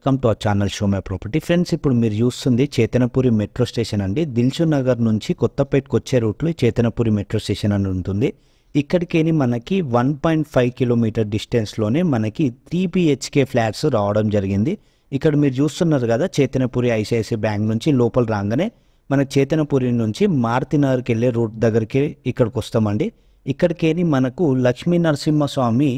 Welcome to our channel show my property. Friends, ఇప్పుడు మీరు చూస్తుంది చేతనపురి మెట్రో స్టేషన్ అండి. దిల్సుఖ్ నగర్ నుంచి కొత్తపేటకు వచ్చే రూట్లో చేతనపురి మెట్రో స్టేషన్ అని ఉంటుంది. ఇక్కడికి మనకి 1.5 కిలోమీటర్ డిస్టెన్స్లోనే మనకి 3 BHK ఫ్లాట్స్ రావడం జరిగింది. ఇక్కడ మీరు చూస్తున్నారు కదా, చేతనపురి ఐసిఐసిఐ బ్యాంక్ నుంచి లోపల రాగానే మనకి చేతనపురి నుంచి మారుతినగర్కి వెళ్ళే రూట్ దగ్గరికి ఇక్కడికి వస్తామండి. ఇక్కడికి మనకు లక్ష్మీ నరసింహస్వామి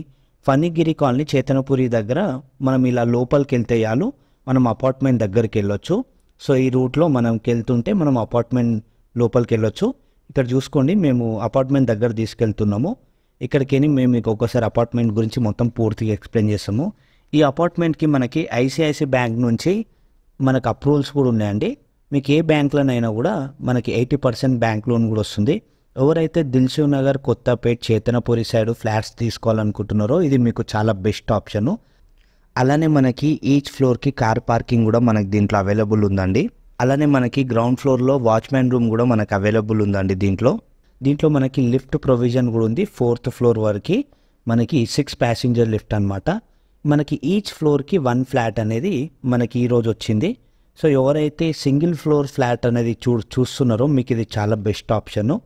ఫణిగిరి కాలనీ చేతనపురి దగ్గర మనం ఇలా లోపలికి వెళ్తే చాలు మనం అపార్ట్మెంట్ దగ్గరికి వెళ్ళొచ్చు. సో ఈ రూట్లో మనకి వెళ్తుంటే మనం అపార్ట్మెంట్ లోపలికి వెళ్ళొచ్చు. ఇక్కడ చూసుకోండి, మేము అపార్ట్మెంట్ దగ్గర తీసుకెళ్తున్నాము. ఇక్కడికి మేము మీకు ఒకసారి అపార్ట్మెంట్ గురించి మొత్తం పూర్తిగా ఎక్స్ప్లెయిన్ చేస్తాము. ఈ అపార్ట్మెంట్కి మనకి ఐసిఐసిఐ బ్యాంక్ నుంచి మనకు అప్రూవల్స్ కూడా ఉన్నాయండి. మీకు ఏ బ్యాంక్లోనైనా కూడా మనకి 80% బ్యాంక్ లోన్ కూడా వస్తుంది. ఎవరైతే దిల్సుఖ్ నగర్, కొత్తపేట, చేతనపురి సైడ్ ఫ్లాట్స్ తీసుకోవాలనుకుంటున్నారో ఇది మీకు చాలా బెస్ట్ ఆప్షను. అలానే మనకి ఈచ్ ఫ్లోర్కి కార్ పార్కింగ్ కూడా మనకి దీంట్లో అవైలబుల్ ఉందండి. అలానే మనకి గ్రౌండ్ ఫ్లోర్లో వాచ్మ్యాన్ రూమ్ కూడా మనకు అవైలబుల్ ఉందండి. దీంట్లో మనకి లిఫ్ట్ ప్రొవిజన్ కూడా ఉంది. 4th ఫ్లోర్ వరకు మనకి 6 ప్యాసింజర్ లిఫ్ట్ అనమాట. మనకి ఈచ్ ఫ్లోర్కి 1 ఫ్లాట్ అనేది మనకి ఈరోజు వచ్చింది. సో ఎవరైతే సింగిల్ ఫ్లోర్ ఫ్లాట్ అనేది చూస్తున్నారో మీకు ఇది చాలా బెస్ట్ ఆప్షను.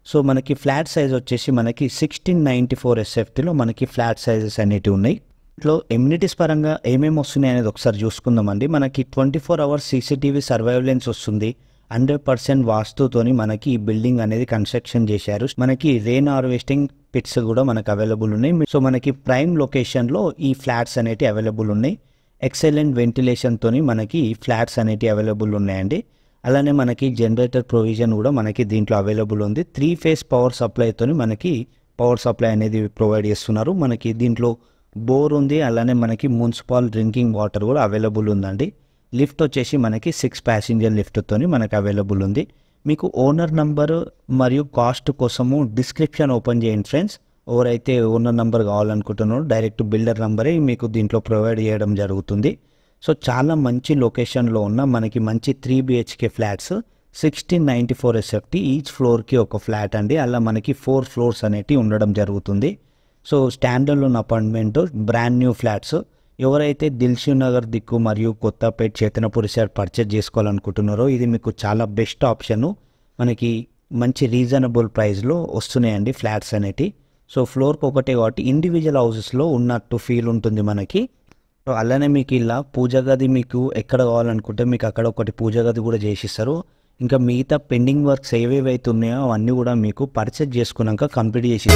సో మనకి ఫ్లాట్ సైజ్ వచ్చేసి మనకి 1694 SFTలో మనకి ఫ్లాట్ సైజెస్ అనేటివి ఉన్నాయి. ఇట్లో ఎమ్యూనిటీస్ పరంగా ఏమేమి వస్తున్నాయి అనేది ఒకసారి చూసుకుందామండి. మనకి 24 hours CCTV సర్వైలెన్స్ వస్తుంది. 100% వాస్తుతోని మనకి ఈ బిల్డింగ్ అనేది కన్స్ట్రక్షన్ చేశారు. మనకి రెయిన్ హార్వెస్టింగ్ పిట్స్ కూడా మనకు అవైలబుల్ ఉన్నాయి. సో మనకి ప్రైమ్ లొకేషన్లో ఈ ఫ్లాట్స్ అనేటివి అవైలబుల్ ఉన్నాయి. ఎక్సలెంట్ వెంటిలేషన్తోని మనకి ఫ్లాట్స్ అనేటివి అవైలబుల్ ఉన్నాయండి. అలానే మనకి జనరేటర్ ప్రొవిజన్ కూడా మనకి దీంట్లో అవైలబుల్ ఉంది. 3 phase పవర్ సప్లైతోని మనకి పవర్ సప్లై అనేది ప్రొవైడ్ చేస్తున్నారు. మనకి దీంట్లో బోర్ ఉంది. అలానే మనకి మున్సిపల్ డ్రింకింగ్ వాటర్ కూడా అవైలబుల్ ఉందండి. లిఫ్ట్ వచ్చేసి మనకి 6 ప్యాసింజర్ లిఫ్ట్తోని మనకి అవైలబుల్ ఉంది. మీకు ఓనర్ నంబర్ మరియు కాస్ట్ కోసము డిస్క్రిప్షన్ ఓపెన్ చేయండి ఫ్రెండ్స్. ఎవరైతే ఓనర్ నంబర్ కావాలనుకుంటున్నారో డైరెక్ట్ బిల్డర్ నంబరే మీకు దీంట్లో ప్రొవైడ్ చేయడం జరుగుతుంది. సో చాలా మంచి లొకేషన్లో ఉన్న మనకి మంచి 3 BHK ఫ్లాట్స్ 1694 SFT ఈచ్ ఫ్లోర్కి ఒక ఫ్లాట్ అండి. అలా మనకి 4 ఫ్లోర్స్ అనేటివి ఉండడం జరుగుతుంది. సో స్టాండర్డ్ ఉన్న అపార్ట్మెంట్, బ్రాండ్ న్యూ ఫ్లాట్స్. ఎవరైతే దిల్సుఖ్ నగర్ దిక్కు మరియు కొత్తపేట, చేతనపురి సైడ్ పర్చేజ్ చేసుకోవాలనుకుంటున్నారో ఇది మీకు చాలా బెస్ట్ ఆప్షను. మనకి మంచి రీజనబుల్ ప్రైస్లో వస్తున్నాయండి ఫ్లాట్స్ అనేటివి. సో ఫ్లోర్కి ఒకటే కాబట్టి ఇండివిజువల్ హౌసెస్లో ఉన్నట్టు ఫీల్ ఉంటుంది మనకి. సో అలానే మీకు ఇలా పూజ గది మీకు ఎక్కడ కావాలనుకుంటే మీకు అక్కడ ఒకటి పూజ గది కూడా చేసిస్తారు. ఇంకా మిగతా పెండింగ్ వర్క్స్ ఏవేవైతే ఉన్నాయో అవన్నీ కూడా మీకు పర్చేజ్ చేసుకున్నాక కంప్లీట్ చేసి